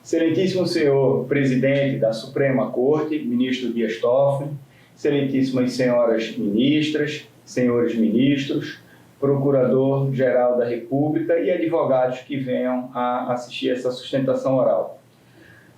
Excelentíssimo senhor presidente da Suprema Corte, ministro Dias Toffoli, excelentíssimas senhoras ministras, senhores ministros, procurador-geral da República e advogados que venham a assistir essa sustentação oral.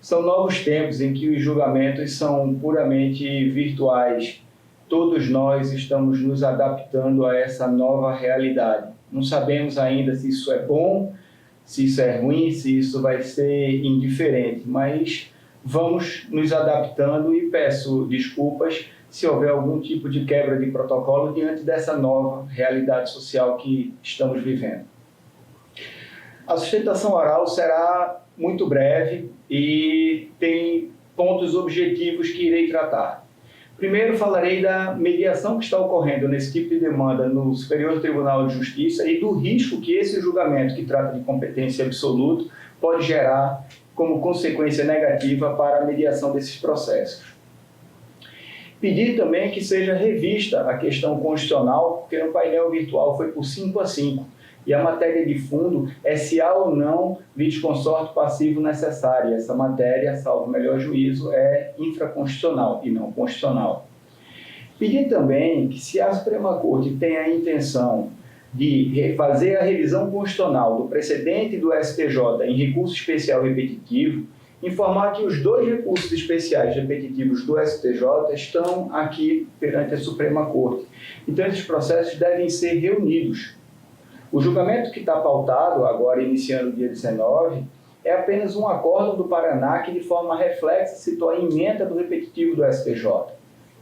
São novos tempos em que os julgamentos são puramente virtuais. Todos nós estamos nos adaptando a essa nova realidade. Não sabemos ainda se isso é bom, se isso é ruim, se isso vai ser indiferente, mas vamos nos adaptando e peço desculpas se houver algum tipo de quebra de protocolo diante dessa nova realidade social que estamos vivendo. A sustentação oral será muito breve e tem pontos objetivos que irei tratar. Primeiro, falarei da mediação que está ocorrendo nesse tipo de demanda no Superior Tribunal de Justiça e do risco que esse julgamento, que trata de competência absoluta, pode gerar como consequência negativa para a mediação desses processos. Pedir também que seja revista a questão constitucional, porque no painel virtual foi por 5-5, e a matéria de fundo é se há ou não litisconsorte passivo necessário. Essa matéria, salvo o melhor juízo, é infraconstitucional e não constitucional. Pedir também que, se a Suprema Corte tem a intenção de fazer a revisão constitucional do precedente do STJ em recurso especial repetitivo, informar que os 2 recursos especiais repetitivos do STJ estão aqui perante a Suprema Corte. Então, esses processos devem ser reunidos. O julgamento que está pautado, agora iniciando o dia 19, é apenas um acórdão do Paraná que, de forma reflexa, citou a emenda do repetitivo do STJ.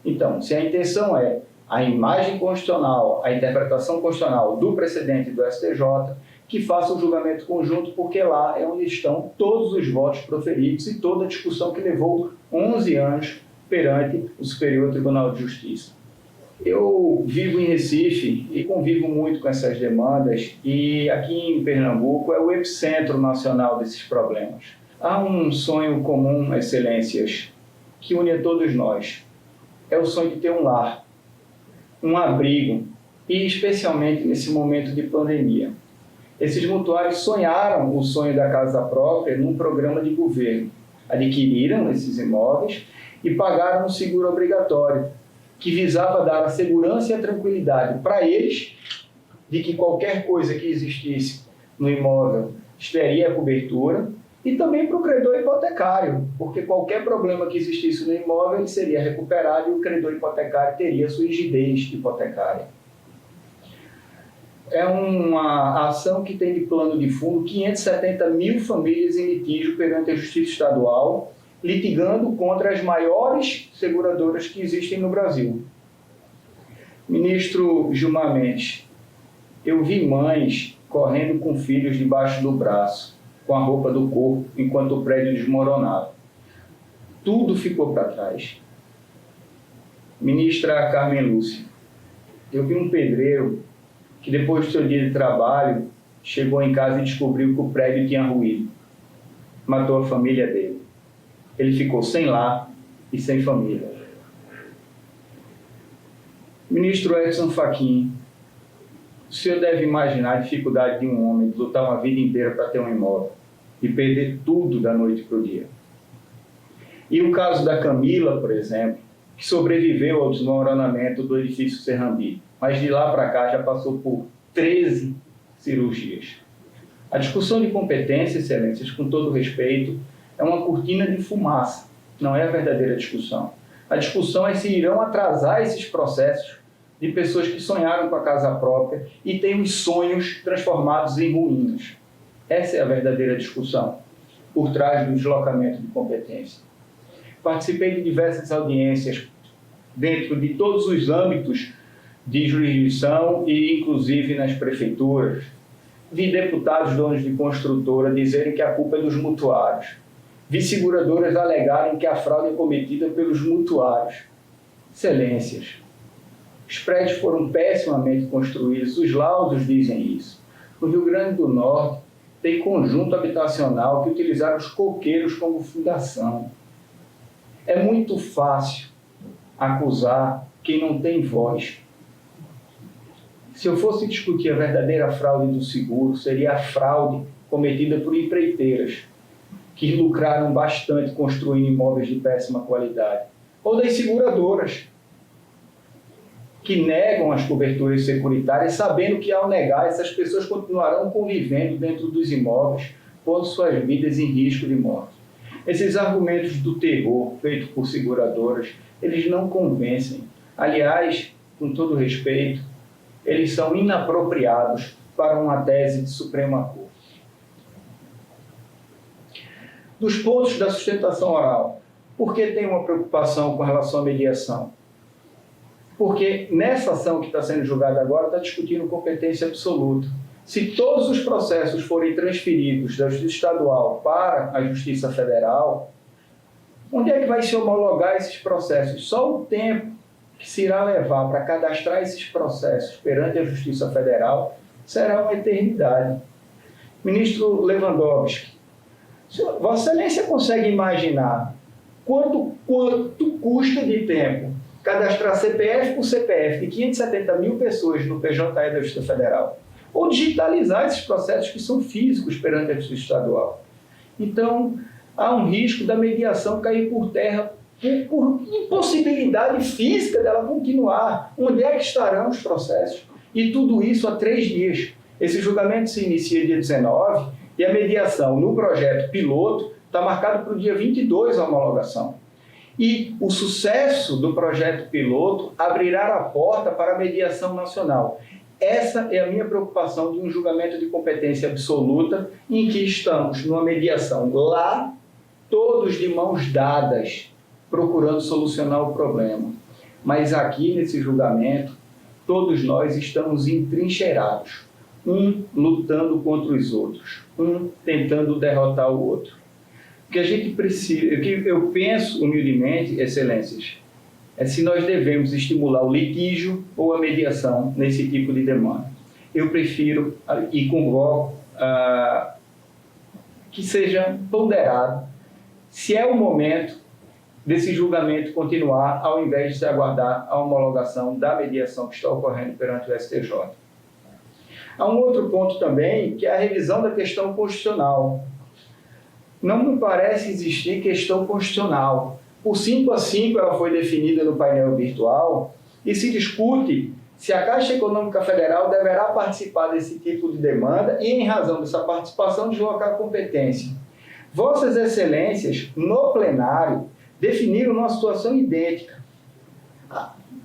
Então, se a intenção é a imagem constitucional, a interpretação constitucional do precedente do STJ, que faça o julgamento conjunto, porque lá é onde estão todos os votos proferidos e toda a discussão que levou 11 anos perante o Superior Tribunal de Justiça. Eu vivo em Recife e convivo muito com essas demandas, e aqui em Pernambuco é o epicentro nacional desses problemas. Há um sonho comum, excelências, que une a todos nós. É o sonho de ter um lar, um abrigo, e especialmente nesse momento de pandemia. Esses mutuários sonharam o sonho da casa própria num programa de governo. Adquiriram esses imóveis e pagaram um seguro obrigatório, que visava dar a segurança e a tranquilidade para eles de que qualquer coisa que existisse no imóvel teria a cobertura, e também para o credor hipotecário, porque qualquer problema que existisse no imóvel ele seria recuperado e o credor hipotecário teria sua rigidez hipotecária. É uma ação que tem de plano de fundo 570 mil famílias em litígio perante a Justiça Estadual, litigando contra as maiores seguradoras que existem no Brasil. Ministro Gilmar Mendes, eu vi mães correndo com filhos debaixo do braço, com a roupa do corpo, enquanto o prédio desmoronava. Tudo ficou para trás. Ministra Carmen Lúcia, eu vi um pedreiro que, depois do seu dia de trabalho, chegou em casa e descobriu que o prédio tinha ruído. Matou a família dele. Ele ficou sem lar e sem família. Ministro Edson Fachin, o senhor deve imaginar a dificuldade de um homem de lutar uma vida inteira para ter um imóvel e perder tudo da noite para o dia. E o caso da Camila, por exemplo, que sobreviveu ao desmoronamento do edifício Serrambi, mas de lá para cá já passou por 13 cirurgias. A discussão de competência, excelências, com todo respeito, é uma cortina de fumaça, não é a verdadeira discussão. A discussão é se irão atrasar esses processos de pessoas que sonharam com a casa própria e têm os sonhos transformados em ruínas. Essa é a verdadeira discussão por trás do deslocamento de competência. Participei de diversas audiências dentro de todos os âmbitos de jurisdição e inclusive nas prefeituras. Vi deputados donos de construtora dizerem que a culpa é dos mutuários. Vi seguradoras alegarem que a fraude é cometida pelos mutuários. Excelências, os prédios foram pessimamente construídos, os laudos dizem isso. No Rio Grande do Norte, tem conjunto habitacional que utilizaram os coqueiros como fundação. É muito fácil acusar quem não tem voz. Se eu fosse discutir a verdadeira fraude do seguro, seria a fraude cometida por empreiteiras, que lucraram bastante construindo imóveis de péssima qualidade, ou das seguradoras, que negam as coberturas securitárias, sabendo que, ao negar, essas pessoas continuarão convivendo dentro dos imóveis, pondo suas vidas em risco de morte. Esses argumentos do terror feitos por seguradoras, eles não convencem. Aliás, com todo respeito, eles são inapropriados para uma tese de Suprema Corte. Dos pontos da sustentação oral, por que tem uma preocupação com relação à mediação? Porque nessa ação que está sendo julgada agora, está discutindo competência absoluta. Se todos os processos forem transferidos da Justiça Estadual para a Justiça Federal, onde é que vai se homologar esses processos? Só o tempo que se irá levar para cadastrar esses processos perante a Justiça Federal será uma eternidade. Ministro Lewandowski, Vossa Excelência consegue imaginar quanto custa de tempo cadastrar CPF por CPF de 570 mil pessoas no PJE da Justiça Federal? Ou digitalizar esses processos que são físicos perante a Justiça Estadual. Então, há um risco da mediação cair por terra por impossibilidade física dela continuar. Onde é que estarão os processos? E tudo isso há 3 dias. Esse julgamento se inicia dia 19 e a mediação no projeto piloto está marcado para o dia 22 a homologação. E o sucesso do projeto piloto abrirá a porta para a mediação nacional. Essa é a minha preocupação de um julgamento de competência absoluta em que estamos numa mediação lá, todos de mãos dadas, procurando solucionar o problema. Mas aqui, nesse julgamento, todos nós estamos entrincheirados, um lutando contra os outros, um tentando derrotar o outro. O que a gente precisa, o que eu penso humildemente, excelências, é se nós devemos estimular o litígio ou a mediação nesse tipo de demanda. Eu prefiro e convoco que seja ponderado se é o momento desse julgamento continuar, ao invés de se aguardar a homologação da mediação que está ocorrendo perante o STJ. Há um outro ponto também, que é a revisão da questão constitucional. Não me parece existir questão constitucional. Por 5-5 ela foi definida no painel virtual e se discute se a Caixa Econômica Federal deverá participar desse tipo de demanda e, em razão dessa participação, deslocar a competência. Vossas Excelências, no plenário, definiram uma situação idêntica.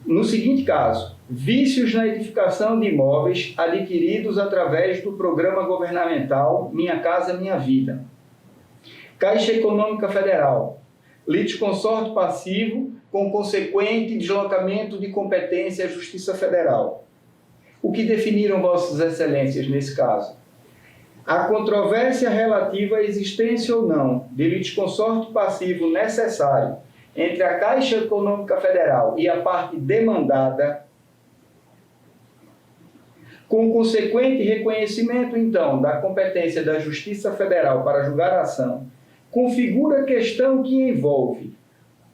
No seguinte caso, vícios na edificação de imóveis adquiridos através do programa governamental Minha Casa Minha Vida. Caixa Econômica Federal, litisconsorte passivo com consequente deslocamento de competência à Justiça Federal. O que definiram Vossas Excelências nesse caso? A controvérsia relativa à existência ou não de litisconsorte passivo necessário entre a Caixa Econômica Federal e a parte demandada, com consequente reconhecimento, então, da competência da Justiça Federal para julgar a ação, configura questão que envolve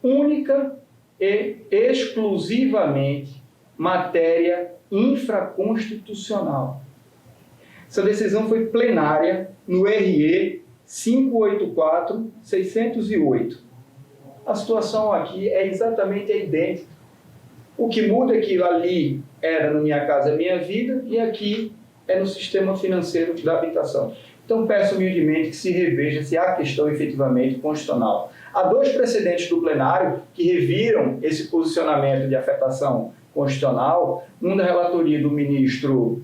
única e exclusivamente matéria infraconstitucional. Essa decisão foi plenária no RE 584-608. A situação aqui é exatamente idêntica. O que muda é que ali era no Minha Casa Minha Vida e aqui é no sistema financeiro da habitação. Então, peço humildemente que se reveja se há questão efetivamente constitucional. Há 2 precedentes do plenário que reviram esse posicionamento de afetação constitucional, um da relatoria do ministro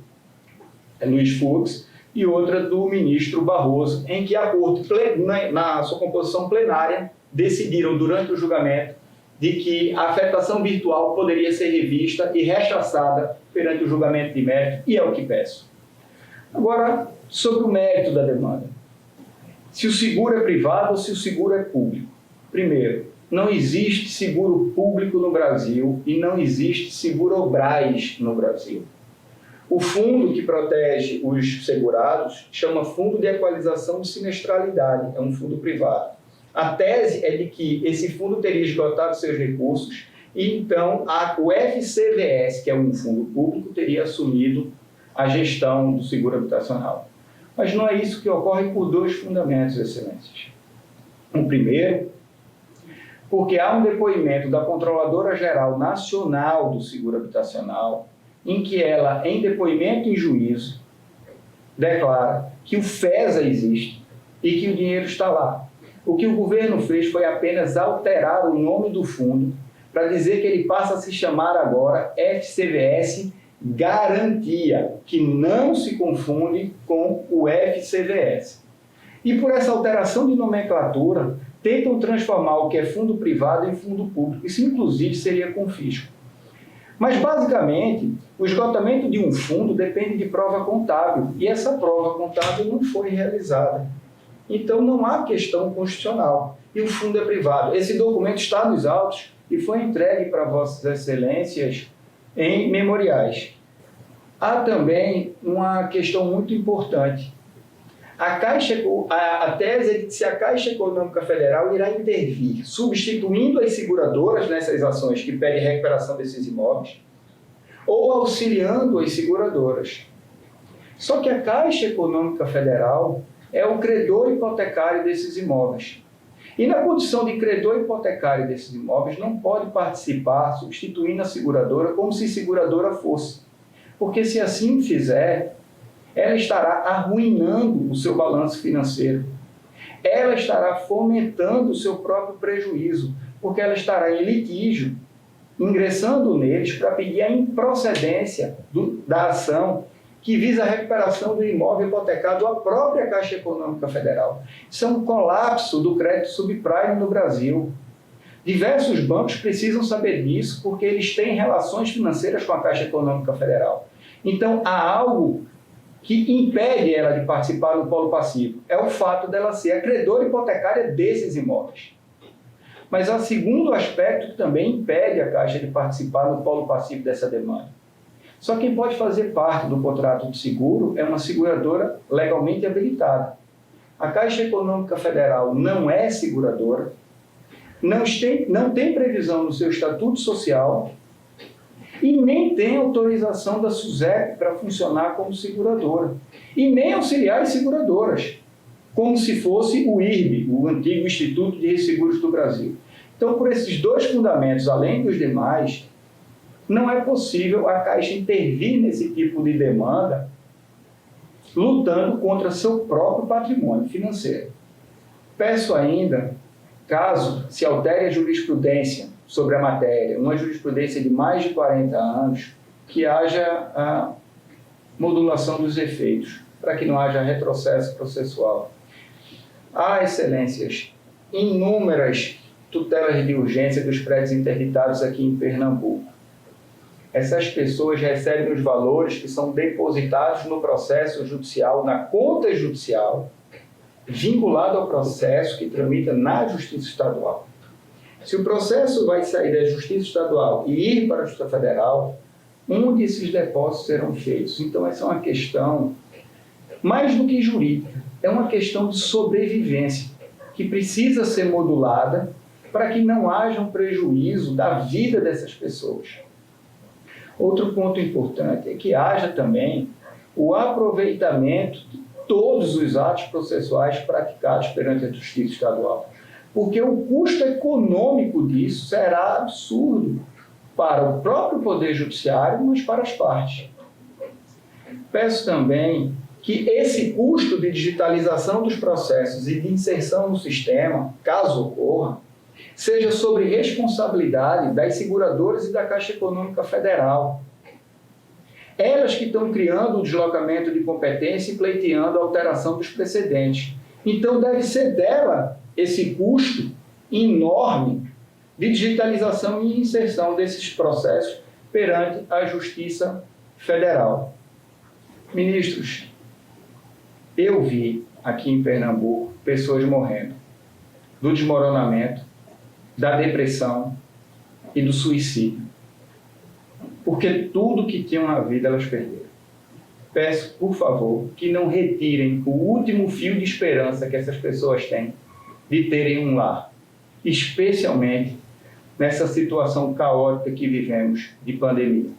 Luiz Fux e outra do ministro Barroso, em que a Corte, na sua composição plenária, decidiram durante o julgamento de que a afetação virtual poderia ser revista e rechaçada perante o julgamento de mérito, e é o que peço. Agora, sobre o mérito da demanda. Se o seguro é privado ou se o seguro é público. Primeiro, não existe seguro público no Brasil e não existe seguro-obrais no Brasil. O fundo que protege os segurados chama Fundo de Equalização de Sinistralidade, é um fundo privado. A tese é de que esse fundo teria esgotado seus recursos e, então, o FCVS, que é um fundo público, teria assumido a gestão do seguro habitacional. Mas não é isso que ocorre por 2 fundamentos, Excelências. O primeiro, porque há um depoimento da Controladora Geral Nacional do Seguro Habitacional, em que ela, em depoimento em juízo, declara que o FESA existe e que o dinheiro está lá. O que o governo fez foi apenas alterar o nome do fundo para dizer que ele passa a se chamar agora FCVS Garantia, que não se confunde com o FCVS. E por essa alteração de nomenclatura, tentam transformar o que é fundo privado em fundo público. Isso, inclusive, seria confisco. Mas, basicamente, o esgotamento de um fundo depende de prova contábil, e essa prova contábil não foi realizada. Então, não há questão constitucional. E o fundo é privado. Esse documento está nos autos e foi entregue para Vossas Excelências em memoriais. Há também uma questão muito importante. A tese é de que se a Caixa Econômica Federal irá intervir, substituindo as seguradoras nessas ações que pedem recuperação desses imóveis, ou auxiliando as seguradoras. Só que a Caixa Econômica Federal é o credor hipotecário desses imóveis. E na condição de credor hipotecário desses imóveis, não pode participar substituindo a seguradora como se seguradora fosse. Porque se assim fizer, ela estará arruinando o seu balanço financeiro. Ela estará fomentando o seu próprio prejuízo, porque ela estará em litígio, ingressando neles para pedir a improcedência da ação que visa a recuperação do imóvel hipotecado à própria Caixa Econômica Federal. Isso é um colapso do crédito subprime no Brasil. Diversos bancos precisam saber disso porque eles têm relações financeiras com a Caixa Econômica Federal. Então, há algo que impede ela de participar do polo passivo. É o fato dela ser a credora hipotecária desses imóveis. Mas há segundo aspecto que também impede a Caixa de participar do polo passivo dessa demanda. Só quem pode fazer parte do contrato de seguro é uma seguradora legalmente habilitada. A Caixa Econômica Federal não é seguradora, não tem previsão no seu estatuto social e nem tem autorização da SUSEP para funcionar como seguradora. E nem auxiliar as seguradoras, como se fosse o IRB, o antigo Instituto de Resseguros do Brasil. Então, por esses dois fundamentos, além dos demais, não é possível a Caixa intervir nesse tipo de demanda lutando contra seu próprio patrimônio financeiro. Peço ainda, caso se altere a jurisprudência sobre a matéria, uma jurisprudência de mais de 40 anos, que haja a modulação dos efeitos, para que não haja retrocesso processual. Há, excelências, inúmeras tutelas de urgência dos prédios interditados aqui em Pernambuco. Essas pessoas recebem os valores que são depositados no processo judicial, na conta judicial, vinculado ao processo que tramita na Justiça Estadual. Se o processo vai sair da Justiça Estadual e ir para a Justiça Federal, onde esses depósitos serão feitos? Então, essa é uma questão, mais do que jurídica, é uma questão de sobrevivência, que precisa ser modulada para que não haja um prejuízo da vida dessas pessoas. Outro ponto importante é que haja também o aproveitamento de todos os atos processuais praticados perante a Justiça Estadual, porque o custo econômico disso será absurdo para o próprio Poder Judiciário, mas para as partes. Peço também que esse custo de digitalização dos processos e de inserção no sistema, caso ocorra, seja sobre responsabilidade das seguradoras e da Caixa Econômica Federal. Elas que estão criando o deslocamento de competência e pleiteando a alteração dos precedentes. Então, deve ser dela esse custo enorme de digitalização e inserção desses processos perante a Justiça Federal. Ministros, eu vi aqui em Pernambuco pessoas morrendo do desmoronamento, da depressão e do suicídio, porque tudo que tinham na vida elas perderam. Peço, por favor, que não retirem o último fio de esperança que essas pessoas têm de terem um lar, especialmente nessa situação caótica que vivemos de pandemia.